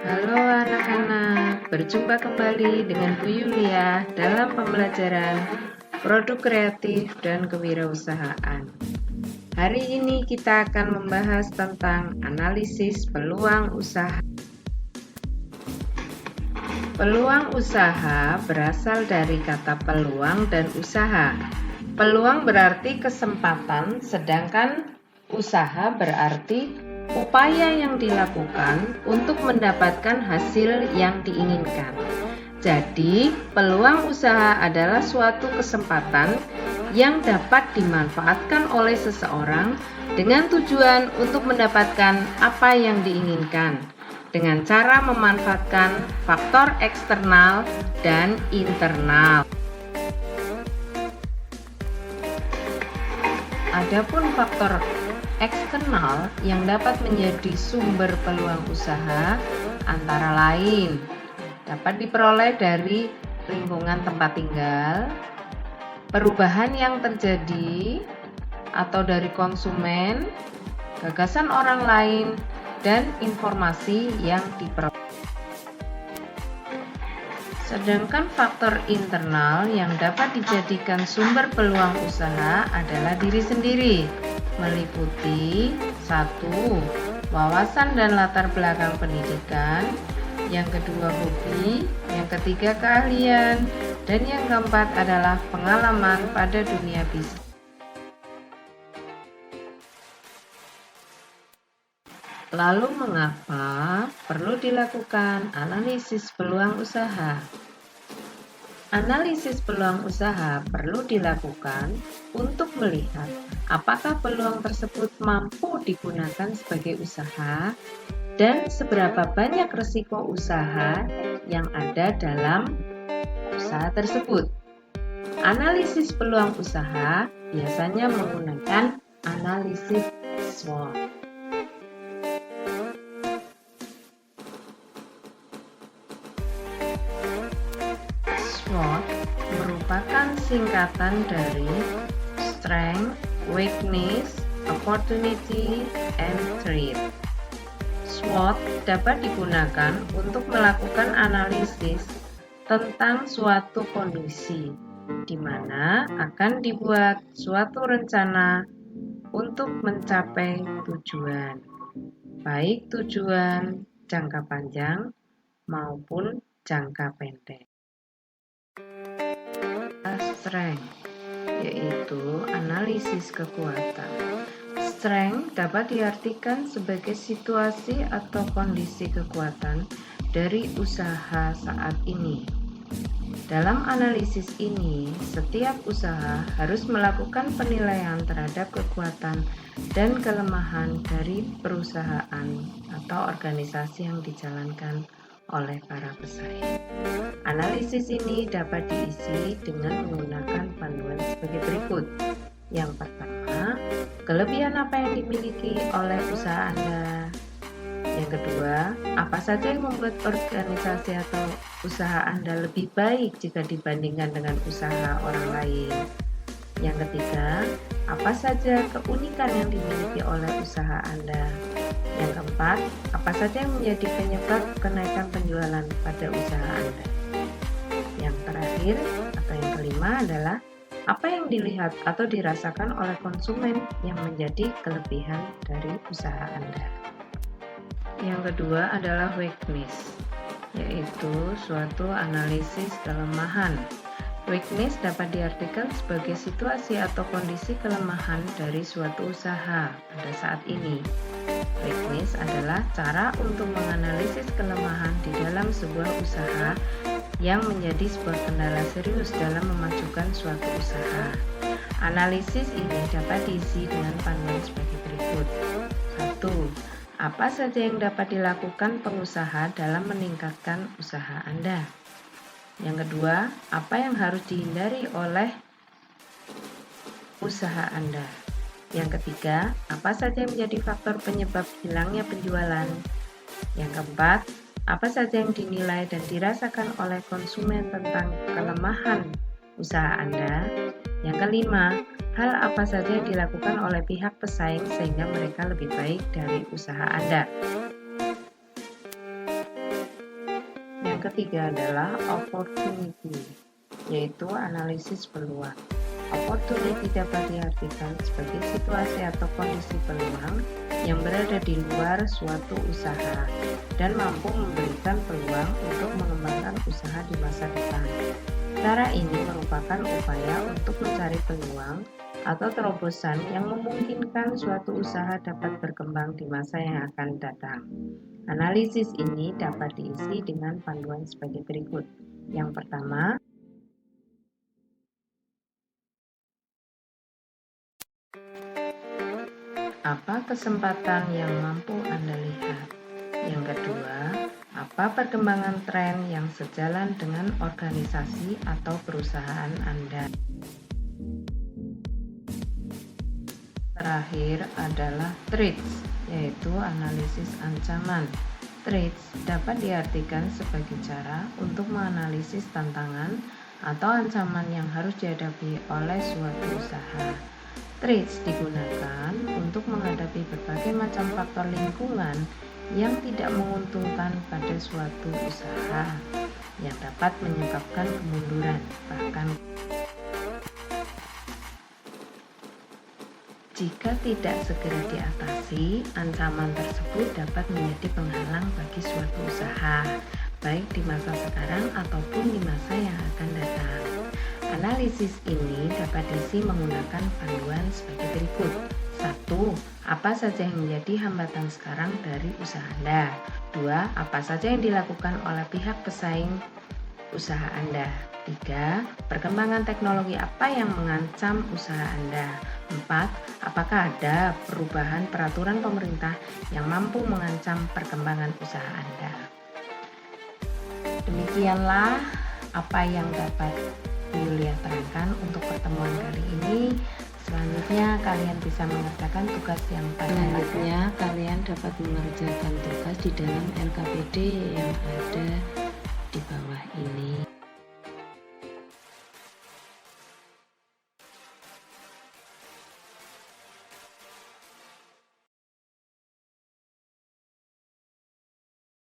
Halo anak-anak, berjumpa kembali dengan Bu Yulia dalam pembelajaran produk kreatif dan kewirausahaan. Hari ini kita akan membahas tentang analisis peluang usaha. Peluang usaha berasal dari kata peluang dan usaha. Peluang berarti kesempatan, sedangkan usaha berarti upaya yang dilakukan untuk mendapatkan hasil yang diinginkan. Jadi, peluang usaha adalah suatu kesempatan yang dapat dimanfaatkan oleh seseorang dengan tujuan untuk mendapatkan apa yang diinginkan dengan cara memanfaatkan faktor eksternal dan internal. Adapun faktor eksternal yang dapat menjadi sumber peluang usaha antara lain dapat diperoleh dari lingkungan tempat tinggal, perubahan yang terjadi atau dari konsumen, gagasan orang lain, dan informasi yang diperoleh. Sedangkan faktor internal yang dapat dijadikan sumber peluang usaha adalah diri sendiri, meliputi 1. Wawasan dan latar belakang pendidikan, yang kedua hobi, yang ketiga keahlian, dan yang keempat adalah pengalaman pada dunia bisnis. Lalu mengapa perlu dilakukan analisis peluang usaha? Analisis peluang usaha perlu dilakukan untuk melihat apakah peluang tersebut mampu digunakan sebagai usaha dan seberapa banyak risiko usaha yang ada dalam usaha tersebut. Analisis peluang usaha biasanya menggunakan analisis SWOT. SWOT merupakan singkatan dari Strength, Weakness, Opportunity, and Threat. SWOT dapat digunakan untuk melakukan analisis tentang suatu kondisi, di mana akan dibuat suatu rencana untuk mencapai tujuan, baik tujuan jangka panjang maupun jangka pendek. Strength, yaitu analisis kekuatan. Strength dapat diartikan sebagai situasi atau kondisi kekuatan dari usaha saat ini. Dalam analisis ini, setiap usaha harus melakukan penilaian terhadap kekuatan dan kelemahan dari perusahaan atau organisasi yang dijalankan oleh para pesaing. Analisis ini dapat diisi dengan menggunakan panduan sebagai berikut. Yang pertama, kelebihan apa yang dimiliki oleh usaha Anda. Yang kedua, apa saja yang membuat organisasi atau usaha Anda lebih baik jika dibandingkan dengan usaha orang lain. Yang ketiga, apa saja keunikan yang dimiliki oleh usaha Anda. Yang keempat, apa saja yang menjadi penyebab kenaikan penjualan pada usaha Anda. Yang terakhir atau yang kelima adalah apa yang dilihat atau dirasakan oleh konsumen yang menjadi kelebihan dari usaha Anda. Yang kedua adalah weakness, yaitu suatu analisis kelemahan. Weakness dapat diartikan sebagai situasi atau kondisi kelemahan dari suatu usaha pada saat ini. Weakness adalah cara untuk menganalisis kelemahan di dalam sebuah usaha yang menjadi sebuah kendala serius dalam memajukan suatu usaha. Analisis ini dapat diisi dengan panduan sebagai berikut. 1. Apa saja yang dapat dilakukan pengusaha dalam meningkatkan usaha Anda? Yang kedua, apa yang harus dihindari oleh usaha Anda? Yang ketiga, apa saja yang menjadi faktor penyebab hilangnya penjualan? Yang keempat, apa saja yang dinilai dan dirasakan oleh konsumen tentang kelemahan usaha Anda? Yang kelima, hal apa saja yang dilakukan oleh pihak pesaing sehingga mereka lebih baik dari usaha Anda? Yang ketiga adalah opportunity, yaitu analisis peluang. Opportunity dapat diartikan sebagai situasi atau kondisi peluang yang berada di luar suatu usaha dan mampu memberikan peluang untuk mengembangkan usaha di masa depan. Cara ini merupakan upaya untuk mencari peluang atau terobosan yang memungkinkan suatu usaha dapat berkembang di masa yang akan datang. Analisis ini dapat diisi dengan panduan sebagai berikut. Yang pertama, apa kesempatan yang mampu Anda lihat? Yang kedua, apa perkembangan tren yang sejalan dengan organisasi atau perusahaan Anda? Terakhir adalah threats, yaitu analisis ancaman. Threats dapat diartikan sebagai cara untuk menganalisis tantangan atau ancaman yang harus dihadapi oleh suatu usaha. Threats digunakan untuk menghadapi berbagai macam faktor lingkungan yang tidak menguntungkan pada suatu usaha yang dapat menyebabkan kemunduran, bahkan jika tidak segera diatasi, ancaman tersebut dapat menjadi penghalang bagi suatu usaha, baik di masa sekarang ataupun di masa yang akan datang. Analisis ini dapat diisi menggunakan panduan sebagai berikut. 1. Apa saja yang menjadi hambatan sekarang dari usaha Anda? 2. Apa saja yang dilakukan oleh pihak pesaing usaha Anda? 3. Perkembangan teknologi apa yang mengancam usaha Anda? 4. Apakah ada perubahan peraturan pemerintah yang mampu mengancam perkembangan usaha Anda? Demikianlah apa yang dapat Yulia terangkan untuk pertemuan kali ini. Selanjutnya kalian bisa mengerjakan tugas yang selanjutnya kalian dapat mengerjakan tugas di dalam LKPD yang ada di bawah ini.